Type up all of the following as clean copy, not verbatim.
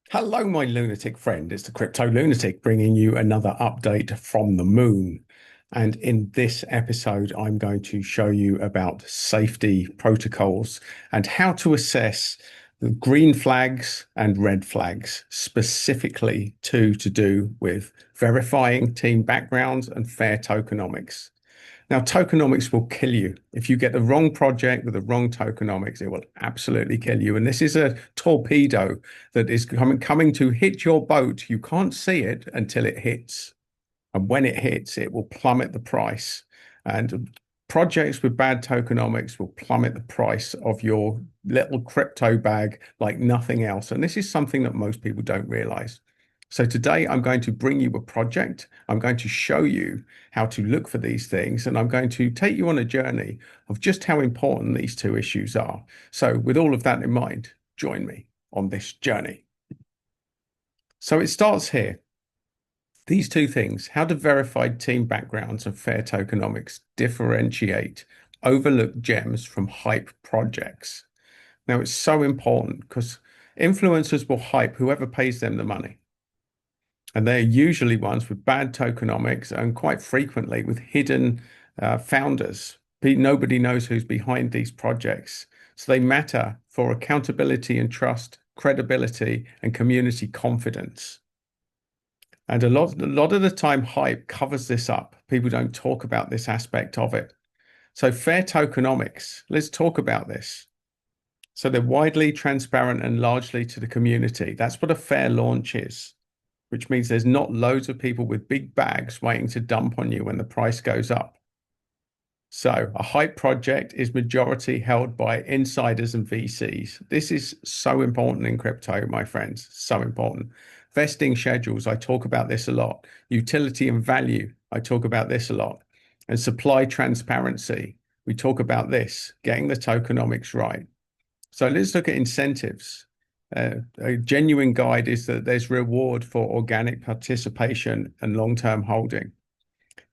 Hello, my lunatic friend. It's the Crypto Lunatic bringing you another update from the moon. And in this episode, I'm going to show you about safety protocols and how to assess the green flags and red flags, specifically to do with verifying team backgrounds and fair tokenomics. Now, tokenomics will kill you. If you get the wrong project with the wrong tokenomics, it will absolutely kill you. And this is a torpedo that is coming to hit your boat. You can't see it until it hits. And when it hits, it will plummet the price. And projects with bad tokenomics will plummet the price of your little crypto bag like nothing else. And this is something that most people don't realize. So today I'm going to bring you a project. I'm going to show you how to look for these things, and I'm going to take you on a journey of just how important these two issues are. So with all of that in mind, join me on this journey. So it starts here. These two things, how do verified team backgrounds and fair tokenomics differentiate overlooked gems from hype projects? Now, it's so important because influencers will hype whoever pays them the money. And they're usually ones with bad tokenomics and quite frequently with hidden founders. Nobody knows who's behind these projects. So they matter for accountability and trust, credibility, and community confidence. And a lot of the time, hype covers this up. People don't talk about this aspect of it. So fair tokenomics, let's talk about this. So they're widely transparent and largely to the community. That's what a fair launch is, which means there's not loads of people with big bags waiting to dump on you when the price goes up. So a hype project is majority held by insiders and VCs. This is so important in crypto, my friends, so important. Vesting schedules, I talk about this a lot. Utility and value, I talk about this a lot. And supply transparency, we talk about this, getting the tokenomics right. So let's look at incentives. A genuine guide is that there's reward for organic participation and long-term holding.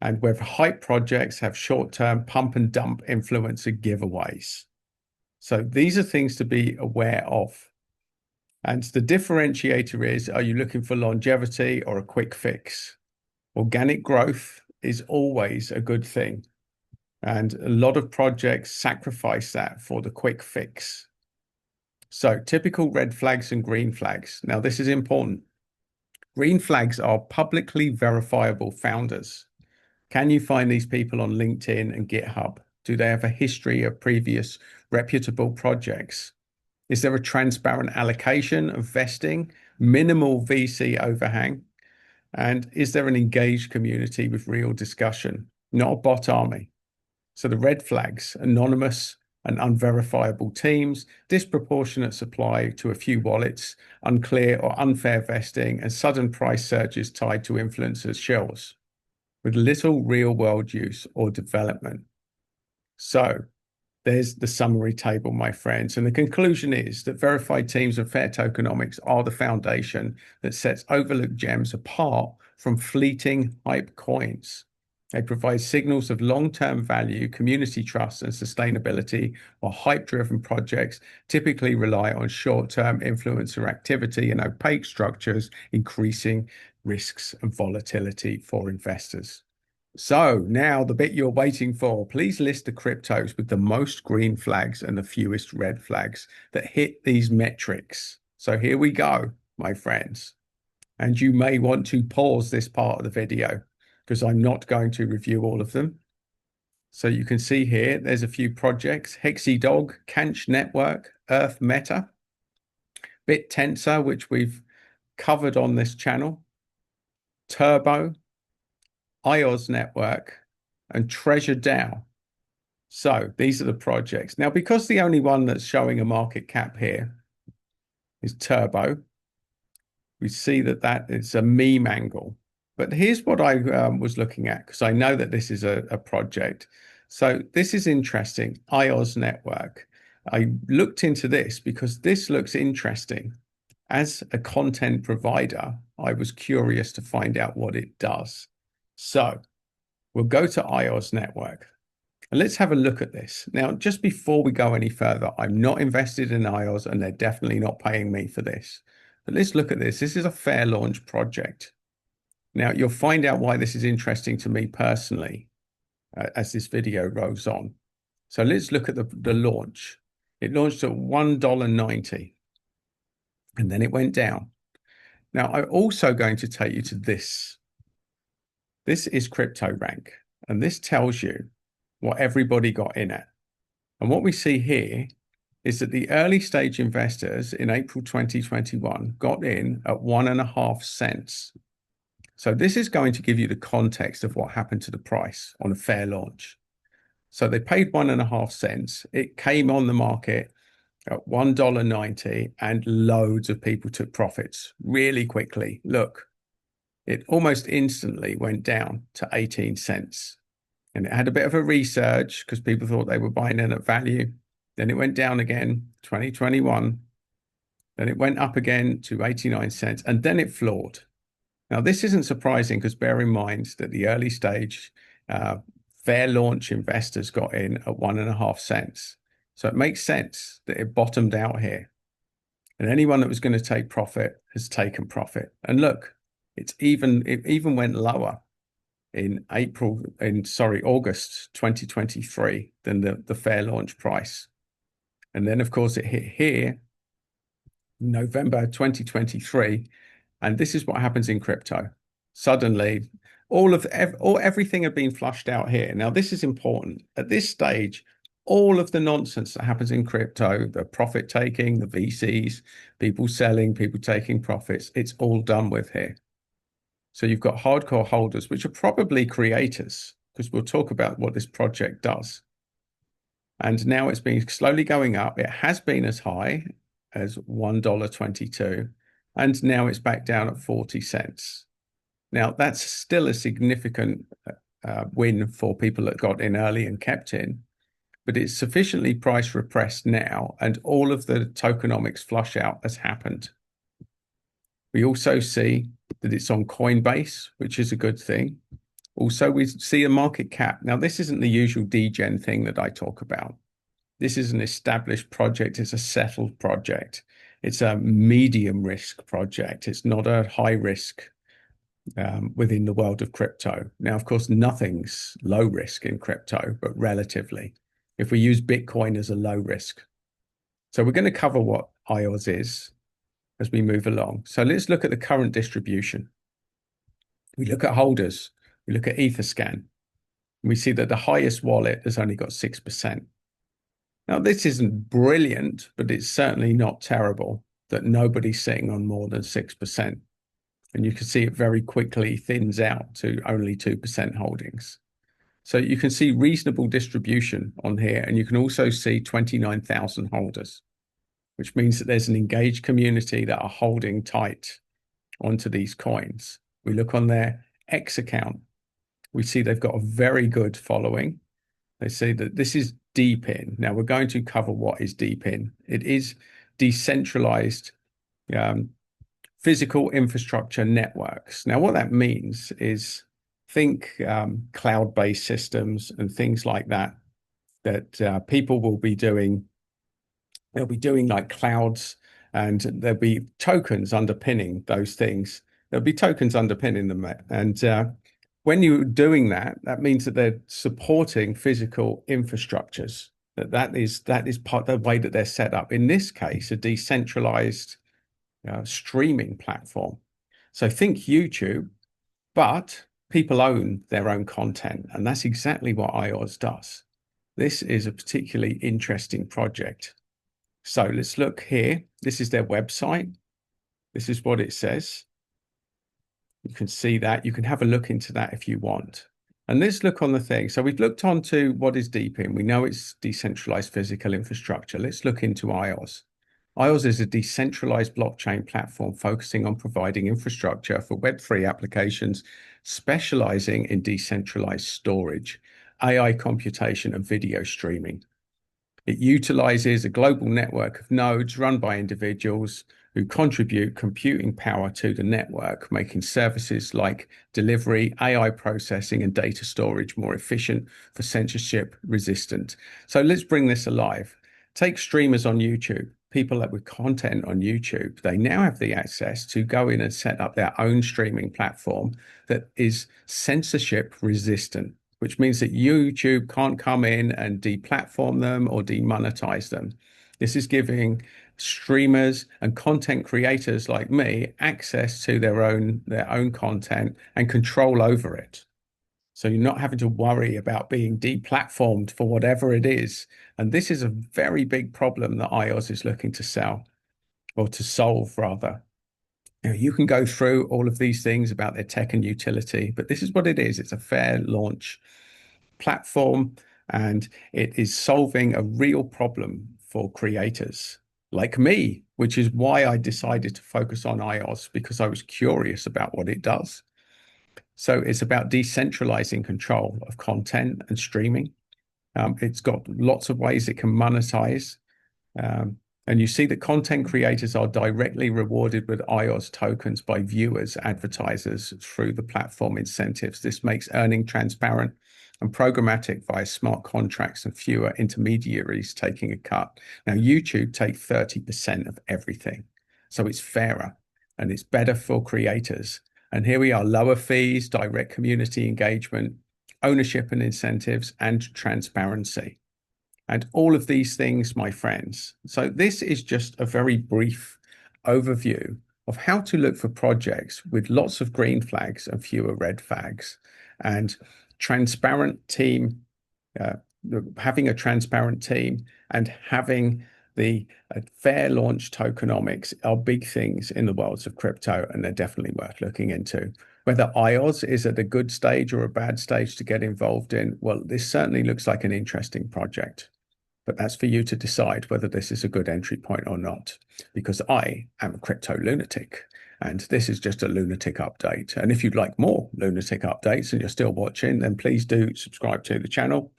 And where hype projects have short-term pump and dump influencer giveaways. So these are things to be aware of. And the differentiator is, are you looking for longevity or a quick fix? Organic growth is always a good thing. And a lot of projects sacrifice that for the quick fix. So typical red flags and green flags. Now, this is important. Green flags are publicly verifiable founders. Can you find these people on LinkedIn and GitHub? Do they have a history of previous reputable projects? Is there a transparent allocation of vesting, minimal VC overhang? And is there an engaged community with real discussion, not a bot army? So the red flags, anonymous and unverifiable teams, disproportionate supply to a few wallets, unclear or unfair vesting, and sudden price surges tied to influencers' shells with little real world use or development. So there's the summary table, my friends. And the conclusion is that verified teams and fair tokenomics are the foundation that sets overlooked gems apart from fleeting hype coins. They provide signals of long-term value, community trust, and sustainability, while hype-driven projects typically rely on short-term influencer activity and opaque structures, increasing risks and volatility for investors. So now the bit you're waiting for, please list the cryptos with the most green flags and the fewest red flags that hit these metrics. So here we go, my friends. And you may want to pause this part of the video because I'm not going to review all of them. So you can see here, there's a few projects: HexiDog, Canch Network, Earth Meta, BitTensor, which we've covered on this channel, Turbo, AIOZ Network, and Treasure DAO. So these are the projects. Now, because the only one that's showing a market cap here is Turbo, we see that is a meme angle. But here's what I was looking at, because I know that this is a project. So this is interesting, AIOZ Network. I looked into this because this looks interesting. As a content provider, I was curious to find out what it does. So we'll go to AIOZ Network and let's have a look at this. Now, just before we go any further, I'm not invested in AIOZ and they're definitely not paying me for this. But let's look at this. This is a fair launch project. Now, you'll find out why this is interesting to me personally as this video rolls on. So let's look at the launch. It launched at $1.90 and then it went down. Now, I'm also going to take you to this. This is CryptoRank, and this tells you what everybody got in at. And what we see here is that the early stage investors in April 2021 got in at 1.5 cents. So this is going to give you the context of what happened to the price on a fair launch. So they paid 1.5 cents. It came on the market at $1.90 and loads of people took profits really quickly. Look, it almost instantly went down to 18 cents. And it had a bit of a resurge because people thought they were buying in at value. Then it went down again, 2021. Then it went up again to 89 cents, and then it floored. Now, this isn't surprising because bear in mind that the early stage fair launch investors got in at 1.5 cents. So it makes sense that it bottomed out here. And anyone that was going to take profit has taken profit. And look, it even went lower in August 2023 than the fair launch price. And then, of course, it hit here, November 2023. And this is what happens in crypto. Suddenly, everything had been flushed out here. Now, this is important. At this stage, all of the nonsense that happens in crypto, the profit taking, the VCs, people selling, people taking profits, it's all done with here. So you've got hardcore holders, which are probably creators, because we'll talk about what this project does. And now it's been slowly going up. It has been as high as $1.22, and now it's back down at 40 cents. Now, that's still a significant win for people that got in early and kept in, but it's sufficiently price repressed now, and all of the tokenomics flush out has happened. We also see that it's on Coinbase, which is a good thing. Also, we see a market cap. Now, this isn't the usual degen thing that I talk about. This is an established project. It's a settled project. It's a medium risk project. It's not a high risk within the world of crypto. Now, of course, nothing's low risk in crypto, but relatively, if we use Bitcoin as a low risk. So we're going to cover what AIOZ is as we move along. So let's look at the current distribution. We look at holders. We look at Etherscan. And we see that the highest wallet has only got 6%. Now, this isn't brilliant, but it's certainly not terrible that nobody's sitting on more than 6%. And you can see it very quickly thins out to only 2% holdings. So you can see reasonable distribution on here. And you can also see 29,000 holders, which means that there's an engaged community that are holding tight onto these coins. We look on their X account. We see they've got a very good following. They say that this is deep in. Now, we're going to cover what is deep in. It is decentralized physical infrastructure networks. Now, what that means is think cloud-based systems and things like that, that people will be doing. They'll be doing like clouds, and there'll be tokens underpinning those things. There'll be tokens underpinning them. And when you're doing that, that means that they're supporting physical infrastructures. That is part of the way that they're set up. In this case, a decentralized streaming platform. So think YouTube, but people own their own content. And that's exactly what AIOZ does. This is a particularly interesting project. So let's look here. This is their website. This is what it says. You can see that. You can have a look into that if you want. And let's look on the thing. So we've looked onto what is deep in. We know it's decentralized physical infrastructure. Let's look into AIOZ. AIOZ is a decentralized blockchain platform focusing on providing infrastructure for Web3 applications, specializing in decentralized storage, AI computation, and video streaming. It utilizes a global network of nodes run by individuals who contribute computing power to the network, making services like delivery, AI processing, and data storage more efficient for censorship resistant. So let's bring this alive. Take streamers on YouTube. people that with content on YouTube, they now have the access to go in and set up their own streaming platform that is censorship resistant, which means that YouTube can't come in and deplatform them or demonetize them. This is giving streamers and content creators like me access to their own content and control over it. So you're not having to worry about being deplatformed for whatever it is. And this is a very big problem that AIOZ is looking to sell or to solve rather. You can go through all of these things about their tech and utility, but this is what it is. It's a fair launch platform, and it is solving a real problem for creators like me, which is why I decided to focus on AIOZ, because I was curious about what it does. So it's about decentralizing control of content and streaming. It's got lots of ways it can monetize. And you see that content creators are directly rewarded with AIOZ tokens by viewers, advertisers through the platform incentives. This makes earning transparent and programmatic via smart contracts and fewer intermediaries taking a cut. Now, YouTube take 30% of everything. So it's fairer and it's better for creators. And here we are, lower fees, direct community engagement, ownership and incentives, and transparency. And all of these things, my friends. So this is just a very brief overview of how to look for projects with lots of green flags and fewer red flags. And transparent team, having a transparent team and having the fair launch tokenomics are big things in the worlds of crypto, and they're definitely worth looking into. Whether AIOZ is at a good stage or a bad stage to get involved in, well, this certainly looks like an interesting project. But that's for you to decide whether this is a good entry point or not, because I am a crypto lunatic, and this is just a lunatic update. And if you'd like more lunatic updates and you're still watching, then please do subscribe to the channel.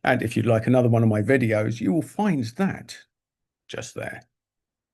And if you'd like another one of my videos, you will find that just there.